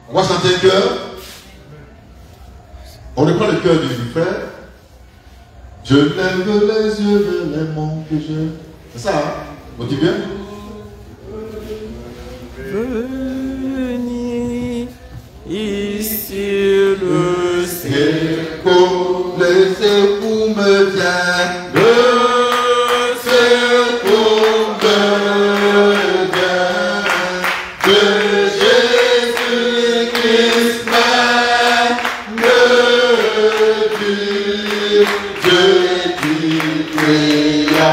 On va chanter un cœur. On reprend le cœur du frère. Je lève les yeux vers les monts que je... C'est ça, hein? On dit bien? Venez ici le secours, le secours me vient. Le secours me vient. De Jésus-Christ, le Dieu qui créa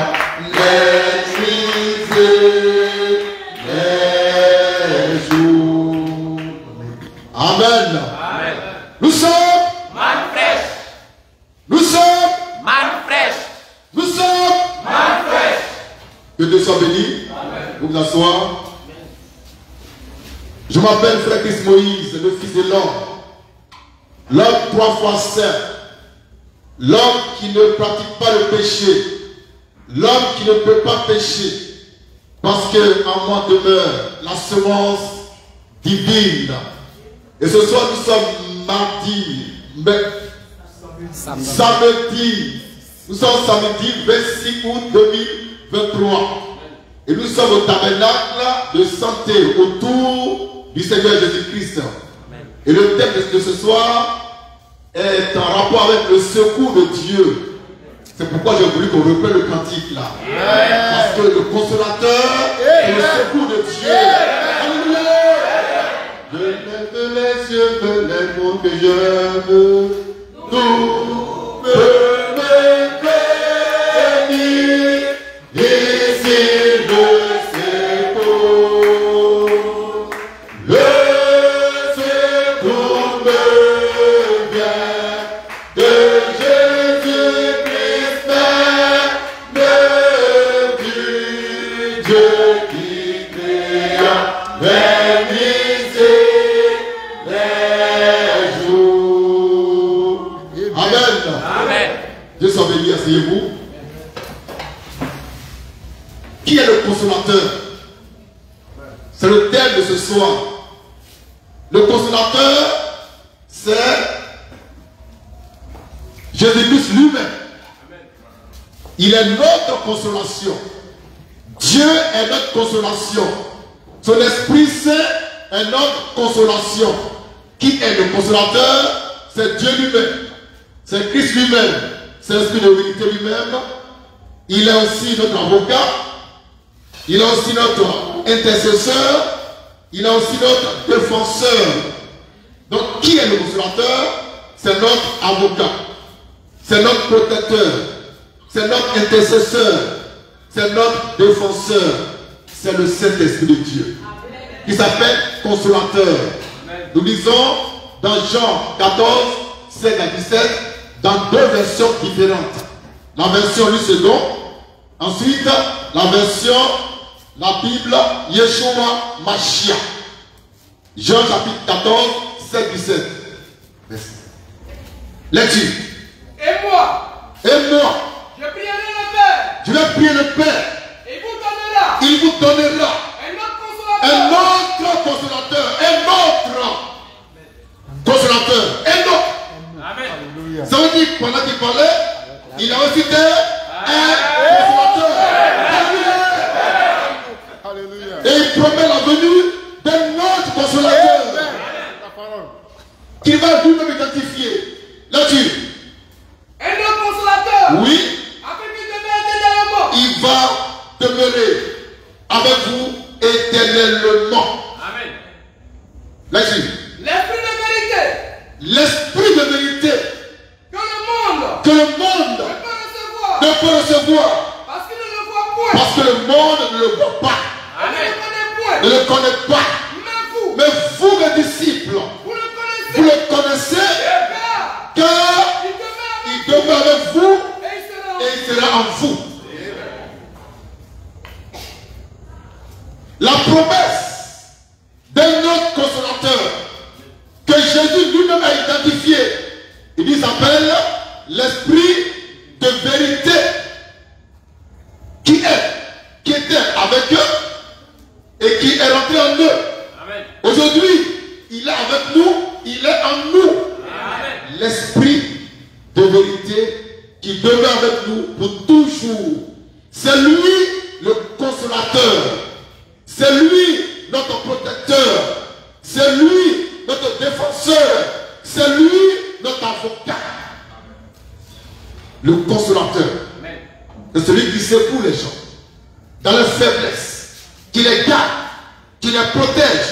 les nuits et les jours. Amen. Amen. Nous sommes Man fraîche. Nous sommes Man fraîche. Nous sommes Man fraîche. Que Dieu soit béni. Vous vous asseoir. Je m'appelle Frère Christ Moïse, le fils de l'homme. L'homme 3 fois saint. L'homme qui ne pratique pas le péché. L'homme qui ne peut pas pécher. Parce qu'en moi demeure la semence divine. Et ce soir nous sommes mardi. Samedi. Nous sommes samedi 26 août 2023. Et nous sommes au tabernacle de santé autour du Seigneur Jésus-Christ. Et le thème de ce soir est en rapport avec le secours de Dieu. C'est pourquoi j'ai voulu qu'on reprenne le cantique là. Parce que le consolateur est le secours de Dieu. Alléluia. Je lève les yeux vers les monts que je veux. Tout me bénit. Ici le secours. Le secours me vient de Jésus-Christ, le Dieu qui créa les nuits et les jours. Amen. Amen. Dieu soit béni, asseyez-vous. Qui est le consolateur? C'est le thème de ce soir. Le consolateur, c'est Jésus-Christ lui-même. Il est notre consolation. Dieu est notre consolation. Son Esprit Saint est notre consolation. Qui est le consolateur? C'est Dieu lui-même. C'est Christ lui-même. C'est l'Esprit de vérité lui-même. Il est aussi notre avocat. Il est aussi notre intercesseur. Il est aussi notre défenseur. Donc, qui est le consolateur? C'est notre avocat. C'est notre protecteur. C'est notre intercesseur. C'est notre défenseur. C'est le Saint-Esprit de Dieu. Qui s'appelle consolateur. Nous lisons dans Jean 14, 16 à 17, dans deux versions différentes. La version lui second. Ensuite, la version, la Bible, Yeshua Mashiach. Jean chapitre 14, 16, 17. Merci. Lecture. Et moi, Et moi, je prierai le Père, je vais prier le Père. et il vous donnera Il vous donnera un autre un consolateur, autre consolateur. Un autre consolateur. Un autre. Amen. Ça veut dire que pendant qu'il parlait, il a aussi été un consolateur. Alléluia. Et il promet la venue d'un autre consolateur qui va lui-même identifier. Là-dessus. un autre consolateur, Oui, afin qu'il demeure éternellement. il va demeurer avec vous éternellement. Amen. Là-dessus. L'esprit de vérité, L'esprit de vérité que le monde que le monde ne peut recevoir, ne peut recevoir parce qu'il ne le voit point, parce que le monde ne le voit pas, et ne le connaît point. ne le connaît pas. Mais vous, Mais vous, mes disciples, vous le connaissez, vous le connaissez car car il demeure il demeure avec vous et il sera en et il sera en vous. La promesse d'un autre consolateur que Jésus lui-même a identifié, il s'appelle l'esprit de vérité qui était avec eux et qui est rentré en eux. Amen. Aujourd'hui, il a avec nous, il est en nous. L'esprit de vérité qui demeure avec nous pour toujours. C'est lui le consolateur. C'est lui notre protecteur. C'est lui notre défenseur. C'est lui notre avocat. Le consolateur. C'est celui qui secoue les gens dans leur faiblesse, qui les garde, qui les protège,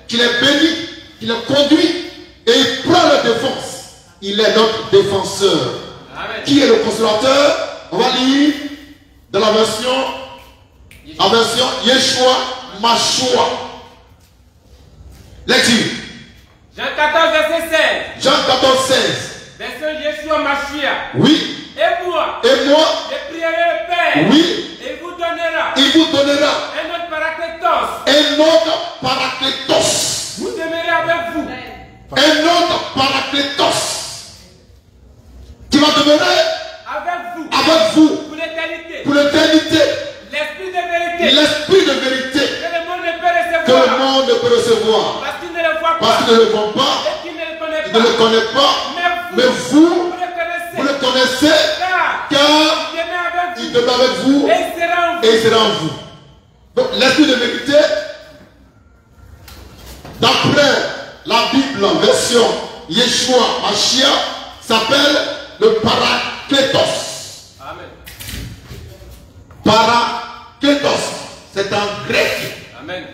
qui les bénit, qui les conduit et il prend leur défense. Il est notre défenseur. Amen. Qui est le consolateur? On va lire dans la version Yeshua Mashua. Lecture. Jean 14, verset 16. Jean 14, 16. Version Yeshua Mashia. Oui. Et moi, je prierai le Père. Oui. Et il vous donnera. Il vous donnera. Un autre paraclétos. Un autre paraclétos. Vous demeurez avec vous. Un autre paraclétos. Qui va demeurer avec vous. Pour l'éternité. Pour l'éternité. L'esprit de vérité. L'esprit de vérité. Que le monde ne peut recevoir. Que le monde ne peut recevoir. Parce qu'il ne le voit pas. Parce qu'il ne le voit pas. Et qu'il ne le connaît Il pas. ne le connaît pas. Mais vous le connaissez. Car il demeure avec vous. Et il sera en vous. Donc l'esprit de vérité, d'après la Bible, version Yeshua Mashiach, s'appelle le Parakletos. Amen. Parakletos, c'est en grec. Amen.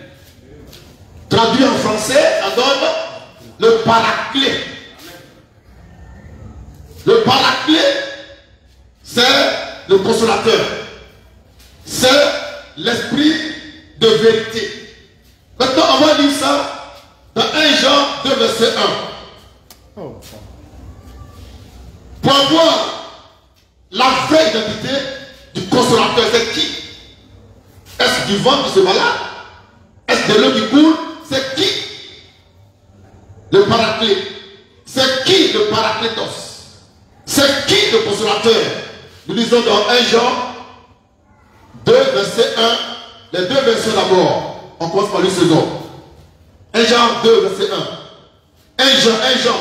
Traduit en français, ça donne le Paraclet. Le Paraclet, c'est le consolateur. C'est l'esprit de vérité. Maintenant, on va lire ça dans 1 Jean 2, verset 1. Pour avoir la vraie identité du consolateur, c'est qui? Est-ce du vent qui se balade? Est-ce de l'eau qui coule? C'est qui? Le Paraclet. C'est qui le Paraclétos? C'est qui le consolateur? Nous lisons dans 1 Jean 2, verset 1, les deux versets d'abord. On commence par le second. 1 Jean 2, verset 1. 1 Jean.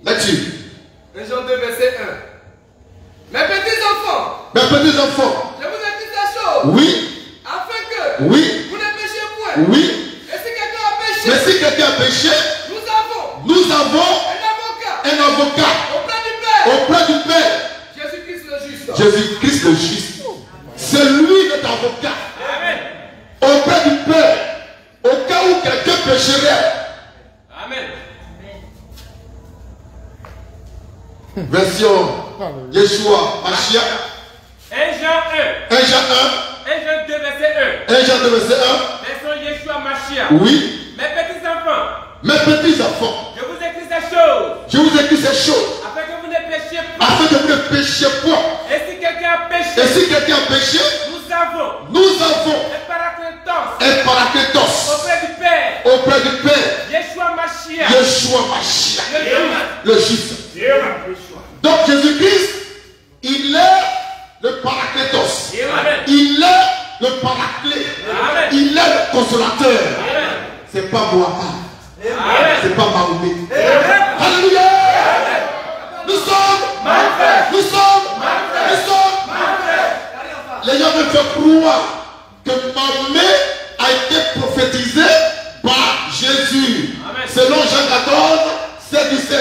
Là-dessus. 1 Jean 2, verset 1. Mes petits enfants, je vous écris ces choses. Oui. Afin que Oui. vous ne péchiez point. Oui. Et si quelqu'un a péché, Mais si quelqu'un a péché, nous avons un avocat auprès du Père. Jésus-Christ le juste. Jésus-Christ le juste. C'est lui notre avocat. Amen. Auprès du Père. Au cas où quelqu'un pécherait. Amen. Version Yeshua Mashiach. 1 Jean 1. 1 Jean 1 Jean 2, verset 1. 1 Jean 2, verset 1. Version Yeshua Mashia. Oui. Mes petits enfants. Mes petits enfants. Je vous écris ces choses. Je vous écris ces choses. Afin que vous ne péchiez pas. Afin que vous ne péchiez point. Et si quelqu'un a péché. Et si quelqu'un a péché. Nous avons. Un paraclétos. Auprès du Père. Auprès du Père. Yeshua Mashiach. Yeshua Mashiach. Le juste. Donc Jésus-Christ, il est le paraclétos. Il est le paraclet. Il est le consolateur. C'est pas Mohamed. C'est pas Mahomet. Alléluia. Nous sommes. Les gens veulent faire croire que Mahomet a été prophétisé par Jésus. Selon Jean 14, 7, 17.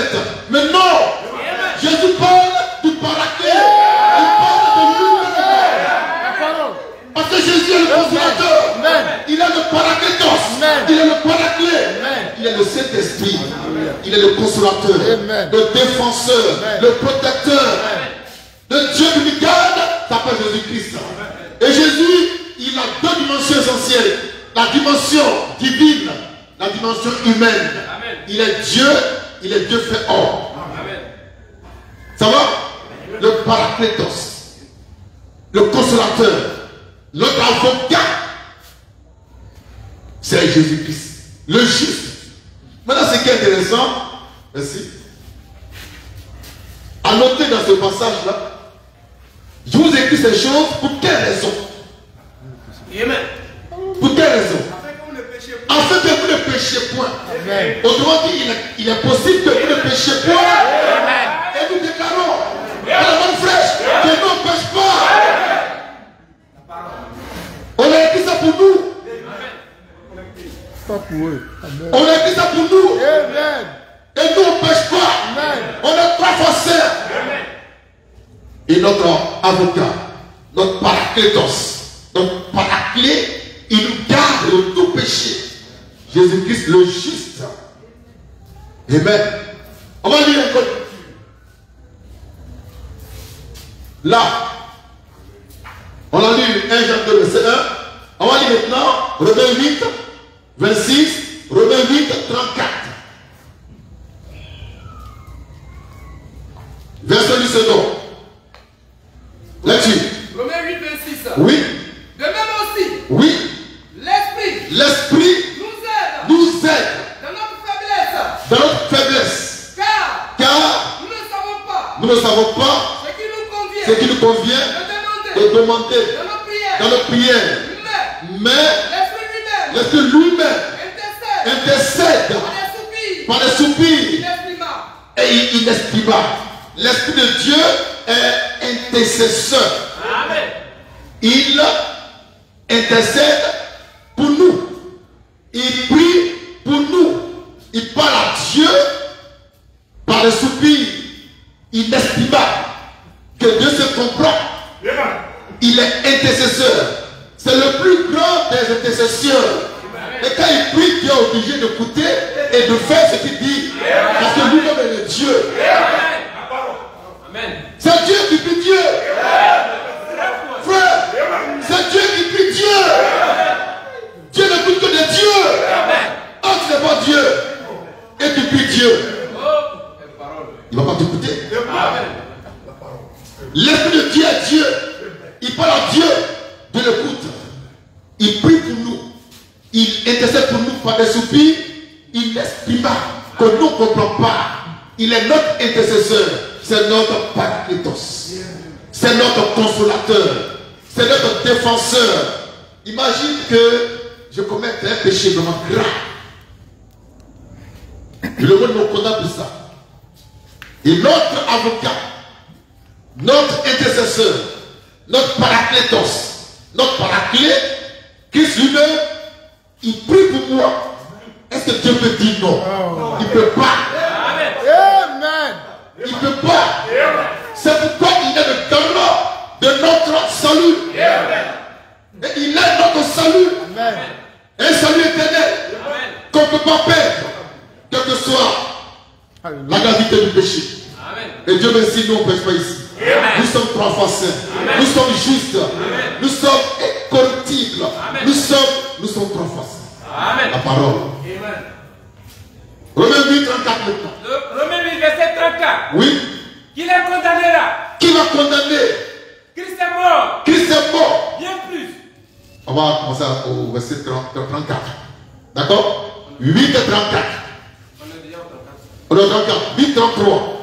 Mais non. Jésus parle du paraclet. Il parle de lui-même. Parce que Jésus est le consolateur. Il est le paraclétos. Il est le paraclet. Il est le Saint-Esprit. Il est le consolateur. Le défenseur. Le protecteur. Le Dieu qui nous garde s'appelle Jésus-Christ. Et Jésus, il a deux dimensions essentielles. La dimension divine, la dimension humaine. Il est Dieu fait homme. Ça va? Le paraclétos, le consolateur, notre avocat, c'est Jésus-Christ, le juste. Maintenant, ce qui est intéressant, merci, à noter dans ce passage-là, je vous écris ces choses pour quelle raison? Amen. Pour quelle raison? Afin que vous ne péchez point. Amen. Autrement dit, il est possible que vous ne péchiez point. Et nous déclarons à la bonne flèche que nous ne pêche pas. On a écrit ça pour nous. Pas pour eux. Amen. On a écrit ça pour nous. Amen. Et nous, on ne pêche pas. Amen. On est trois forceurs. Et notre avocat, notre paraclétos, notre paraclé, il nous garde de tout péché. Jésus-Christ le juste. Amen. On va lire encore. Là, on a lu 1 Jean 2, verset 1. On va lire maintenant Romains 8, 26, Romains 8, 34. Verset du second. Là-dessus. Romains 8, 26. Oui. De même aussi, Oui. l'Esprit L'Esprit nous aide dans notre faiblesse. dans notre faiblesse. Car Car nous ne savons pas nous ne savons pas ce qui nous convient ce qui nous convient de de demander dans nos prières. dans nos prières. Mais L'Esprit lui-même l'Esprit lui-même intercède intercède par des soupirs par des soupirs inexprimables. et inestimables. L'Esprit de Dieu est intercesseur. Amen. Il intercède pour nous. Il prie pour nous. Il parle à Dieu par des soupirs inestimables. Que Dieu se comprend. Il est intercesseur. C'est le plus grand des intercesseurs. Et quand il prie, Dieu est obligé d'écouter et de faire ce qu'il dit. Parce que lui-même est le Dieu. Amen. C'est Dieu qui prie Dieu. Frère, c'est Dieu qui prie Dieu. Dieu n'écoute que de Dieu. Oh, tu n'es pas Dieu. Et tu pries Dieu. Il ne va pas t'écouter. L'Esprit de Dieu est Dieu. Il parle à Dieu. Dieu l'écoute. Il prie pour nous. Il intercède pour nous par des soupirs inexprimables que nous ne comprenons pas. Il est notre intercesseur. C'est notre paraclétos. C'est notre consolateur. C'est notre défenseur. Imagine que je commette un péché vraiment grave. Et le monde me condamne pour ça. Et notre avocat, notre intercesseur, notre paraclétos, notre paraclé, Christ lui-même, il prie pour moi. Est-ce que Dieu peut dire non? Il ne peut pas. Amen. Amen. Il ne peut pas. C'est pourquoi il est le garant de notre salut. Et il est notre salut. Amen. Un salut éternel qu'on ne peut pas perdre, quelle que soit la Alléluia. gravité du péché. Amen. Et Dieu merci, nous on ne pêche pas ici. Amen. Nous sommes trois fois saints. Amen. Nous sommes justes. Amen. Nous sommes incorruptibles. Amen. Nous sommes trois fois saints. Amen. La parole. Amen. Romains 8, 34 maintenant. Romains 8, verset 34. Oui. Qui les condamnera? Qui va condamner? Christ est mort. Christ est mort. Bien plus. On va commencer au verset 34. D'accord? 8 et 34. On est au 34. 8, 33.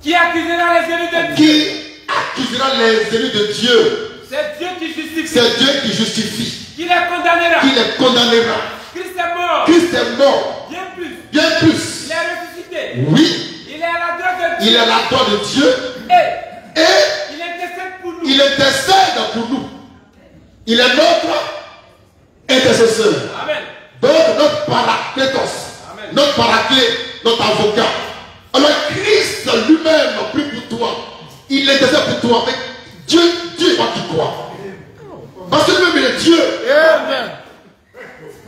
Qui accusera les élus de Dieu? Qui accusera les élus de Dieu? C'est Dieu qui justifie. C'est Dieu qui justifie. Qui les condamnera? Qui les condamnera? Christ est mort. Christ est mort. Bien plus. Bien plus. Il est ressuscité. Oui. Il est à la droite de Dieu. Il est à la droite de Dieu. Et Et il intercède pour nous. il intercède pour nous. Il est notre intercesseur. Amen. Donc notre paraclétos. Amen. Notre paraclé. Notre avocat. Alors Christ lui-même prie pour toi. Il intercède pour toi. Mais Dieu va qui croire. Parce que lui-même il est Dieu. Amen.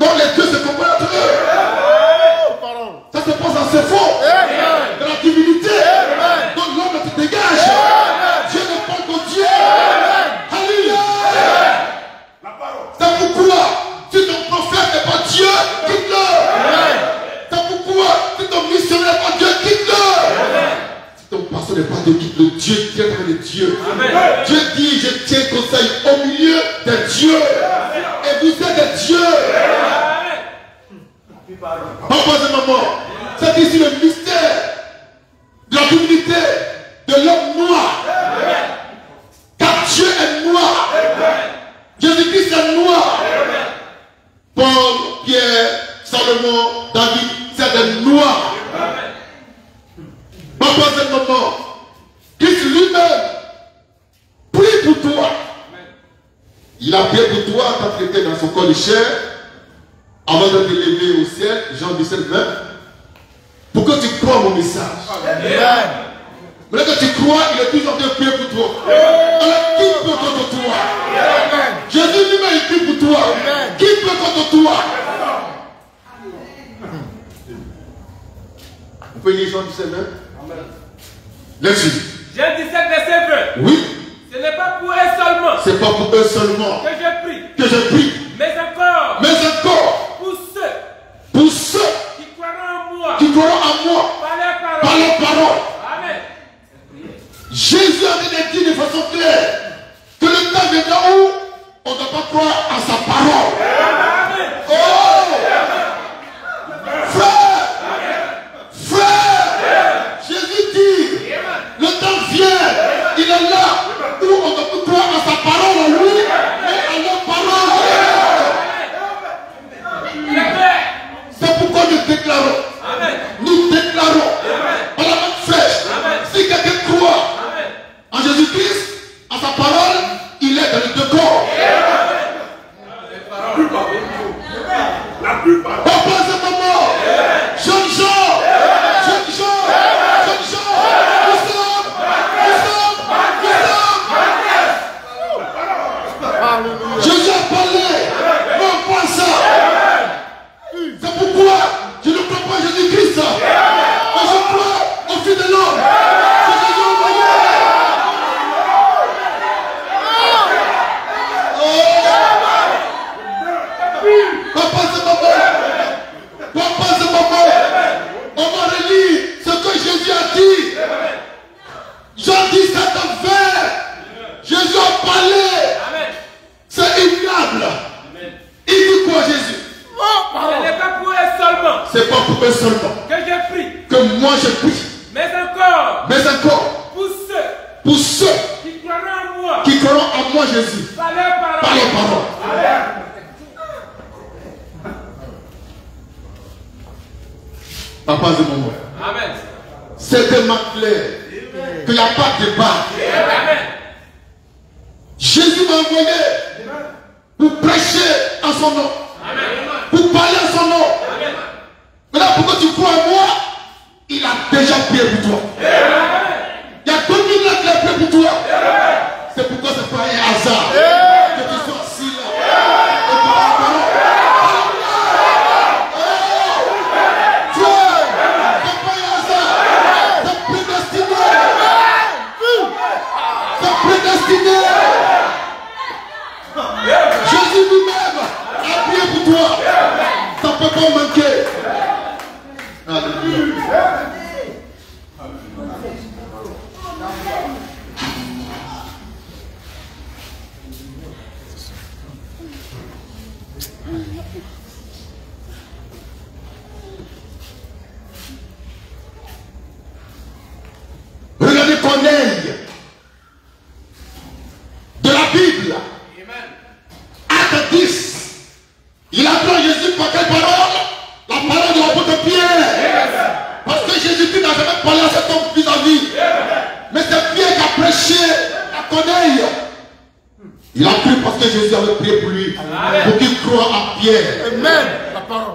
Donc les deux se comprennent entre eux. Parole. Ça se passe en ce faux. Amen. De la divinité. Amen. Donc l'homme te dégage. Dieu ne parle qu'au Dieu. Alléluia. C'est pourquoi si ton prophète n'est pas Dieu, quitte-le. C'est pourquoi si ton missionnaire n'est pas Dieu, quitte-le. Si ton pasteur n'est pas Dieu, quitte-le. Dieu tiendra les dieux. Amen. Dieu dit, je tiens conseil au milieu des dieux. Et vous êtes des dieux. Amen. Papa et maman, c'est ici le mystère de la divinité de l'homme noir. Car Dieu est noir. Jésus-Christ est noir. Paul, Pierre, c'est des noirs. Papa, c'est maman. Christ lui-même prie pour toi. Il a prié pour toi quand tu étais dans son corps de chair, avant de te lever au ciel, Jean 17, 20, pour que tu crois mon message. Amen. Maintenant que tu crois, il est toujours en train de prier pour toi. Alors, qui peut contre toi? Amen. Jésus lui-même il prie pour toi. Amen. Qui peut contre toi? Vous pouvez lire Jean 17, 20? Laisse-y. Jean 17, verset 20. Oui. Ce n'est pas pour eux seulement C'est pas pour eux seulement que je prie, que je prie, mais encore mais encore pour ceux pour ceux qui croiront en moi qui croiront en moi par les par paroles. les paroles. Amen. Jésus avait dit de façon claire que le temps viendra où on ne doit pas croire à sa parole. Amen. Oh! Frère! Frère! Jésus dit, le temps vient, il est là où on doit pas croire à sa parole en lui, mais à leur parole. C'est pourquoi nous déclarons. Nous déclarons par la main fraîche. Si quelqu'un croit en Jésus-Christ, à sa parole, il est dans les deux corps. Papa, c'est maman. Jeune gens. Jeune gens. Jeune gens. Nous sommes. Alléluia. Jésus a parlé. Non, pas ça. C'est pourquoi je ne crois pas à Jésus-Christ. Mais je crois au Fils de l'homme. Que Jésus a envoyé. Papa, c'est maman. Papa, c'est maman. On va relire ce que Jésus a dit. Jean 17, 20. Jésus a parlé. C'est ignoble. Il dit quoi, Jésus? Ce n'est pas pour eux seulement C'est pas pour eux seulement que je prie, que moi je prie, mais encore mais encore pour ceux pour ceux qui croiront en moi qui croiront en moi, Jésus, par leurs par paroles. les paroles. Papa et maman, Amen. c'est tellement clair qu'il n'y a pas de débat. Amen. Jésus m'a envoyé pour prêcher en son nom, pour parler en son nom. Maintenant, pourquoi tu crois en moi? Il a déjà prié pour toi. Il y a 2000 ans qu'il a prié pour toi. C'est pourquoi c'est pas un hasard que tu sois assis là. Et tu as la parole. Frère, c'est pas un hasard. C'est prédestiné. C'est prédestiné. Jésus lui-même a prié pour toi. Ça ne peut pas manquer. Alléluia. Regardez Corneille de la Bible. Acte 10. Il apprend Jésus par quelle parole? La parole de l'apôtre Pierre. Parce que Jésus-Christ n'a jamais parlé à cet homme vis-à-vis. Mais c'est Pierre qui a prêché à Corneille. Il a cru parce que Jésus avait prié pour lui. Pour qu'il croie en Pierre. Amen. La parole.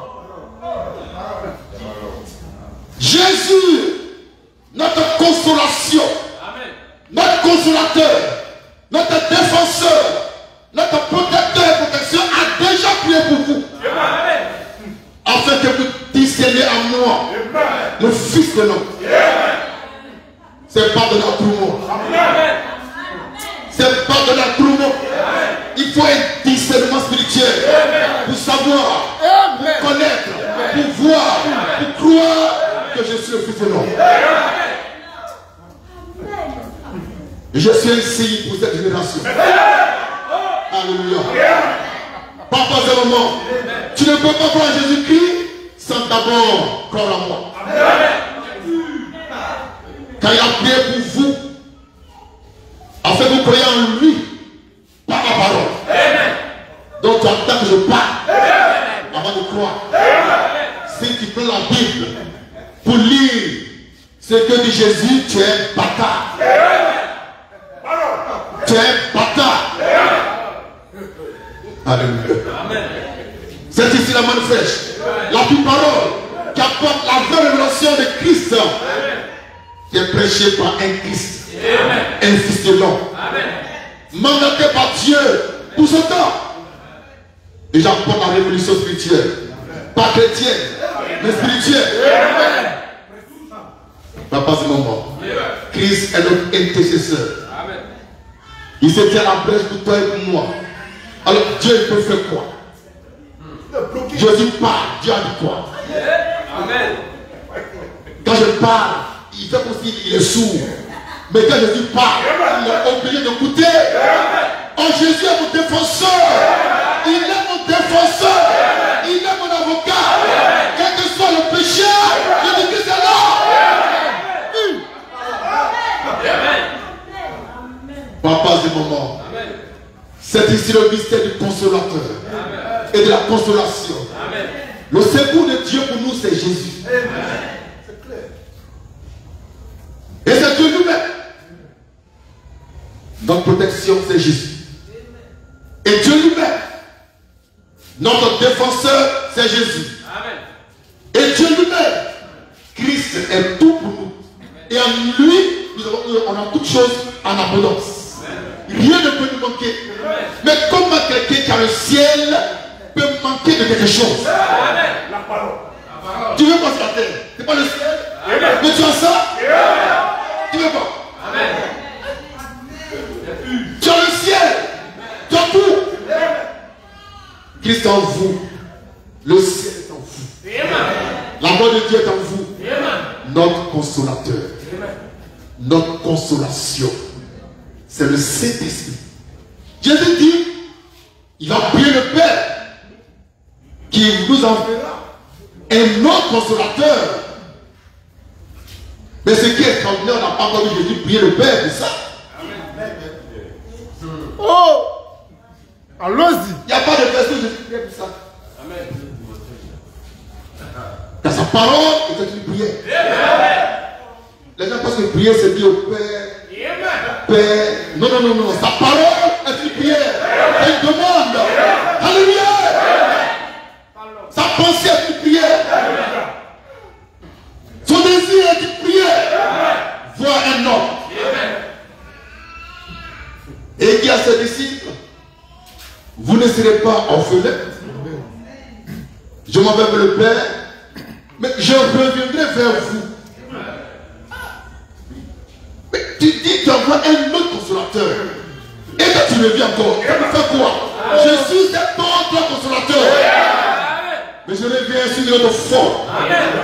Jésus, notre consolation, notre consolateur, notre défenseur, notre protecteur et protection a déjà prié pour vous. Afin que vous discerniez en moi le Fils de l'homme. C'est pas de notre mot. C'est pas de notre mot. Il faut un discernement spirituel pour savoir, pour connaître, pour voir, pour croire que je suis le Fils de l'homme. Et je suis un signe pour cette génération. Alléluia. Papa et maman, tu ne peux pas croire à Jésus-Christ sans d'abord croire en moi. Quand il a prié pour vous, afin que vous croyez en lui, par la parole. Donc tu attends que je parle avant de croire. si tu prends la Bible pour lire ce que dit Jésus, tu es un bâtard. Tu es un bâtard. Alléluia. C'est ici la manne fraîche. La parole qui apporte la vraie révélation de Christ, qui est prêchée par un Christ, un fils de l'homme, mandaté par Dieu pour ce temps. Et j'apporte la révolution spirituelle, pas chrétienne, mais spirituelle. Papa, c'est mon moment. Christ est notre intercesseur. Il se tient à la brèche pour toi et pour moi. Alors Dieu il peut faire quoi? Jésus parle, Dieu a dit quoi? Amen. Quand je parle, il fait comme s'il est sourd. Mais quand Jésus parle, il est obligé d'écouter. Oh, Jésus est mon défenseur. Il est mon défenseur. Il est mon avocat. Quel que soit le péché, je dis que c'est là. Papa, c'est mon moment. C'est ici le mystère du consolateur et de la consolation. Le secours de Dieu pour nous, c'est Jésus. Et c'est Dieu lui-même. Notre protection, c'est Jésus. Et Dieu lui-même, notre défenseur, c'est Jésus. Et Dieu lui-même, Christ est tout pour nous. Et en lui, on a toutes choses en abondance. Rien ne peut nous manquer. Mais comment quelqu'un qui a le ciel peut manquer de quelque chose? La parole. Tu veux constater? C'est pas le ciel? Mais tu as ça? Tu veux pas? Tu as le ciel. Tu as tout. Christ est en vous. Le ciel est en vous. La mort de Dieu est en vous. Notre consolateur. Notre consolation. C'est le Saint-Esprit. Jésus dit, il va prier le Père qui nous enverra un autre consolateur. Mais ce qui est extraordinaire, on n'a pas encore vu Jésus prier le Père pour ça. Oh! Allons-y. Il n'y a pas de verset où Jésus priait pour ça. Dans sa parole, il était une prière. Les gens pensent que prier, c'est dire au Père. Père. Non, non, non, non. Sa parole est une prière. C'est une demande. Alléluia. Sa pensée est une prière. Son désir est une prière. Voir un homme. Et il dit à ses disciples, vous ne serez pas orphelins. Je m'en vais vers le Père, mais je reviendrai vers vous. Mais tu dis que tu envoies un autre consolateur. Et quand tu reviens encore, tu fais quoi? Je suis cet autre consolateur. Mais je reviens sur notre forme.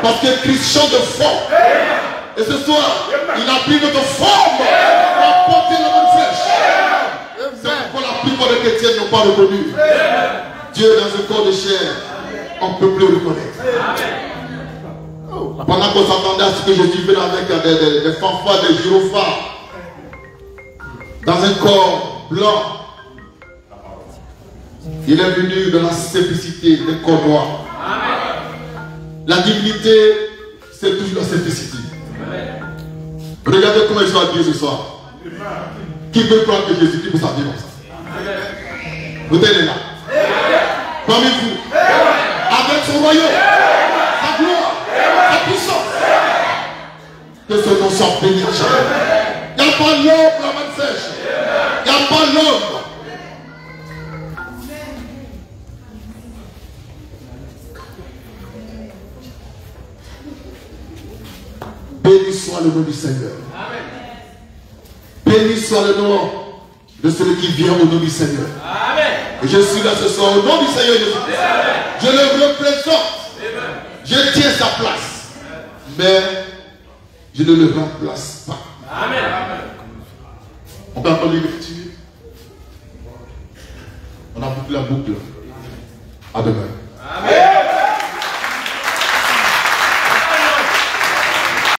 Parce que Christ chante de forme. Et ce soir, il a pris notre forme pour apporter la bonne flèche. C'est pourquoi la plupart des chrétiens n'ont pas reconnu Dieu dans un corps de chair. On ne peut plus le reconnaître. Pendant qu'on s'attendait à ce que Jésus vienne avec des fanfares, des gyrophares, dans un corps blanc, il est venu dans la simplicité d'un corps noir. La divinité, c'est toujours la simplicité. Regardez comment ils sont habillés ce soir. Qui peut croire que Jésus peut s'habiller comme ça? Vous êtes là. Parmi vous, avec son royaume, sa gloire, sa puissance, que ce nom soit béni à jamais. Il n'y a pas l'homme pour la main sèche. Il n'y a pas l'homme. Béni soit le nom du Seigneur. Béni soit le nom de celui qui vient au nom du Seigneur. Et je suis là ce soir au nom du Seigneur Jésus. Je le représente. Je tiens sa place. Mais je ne le remplace pas. On peut entendre l'écriture.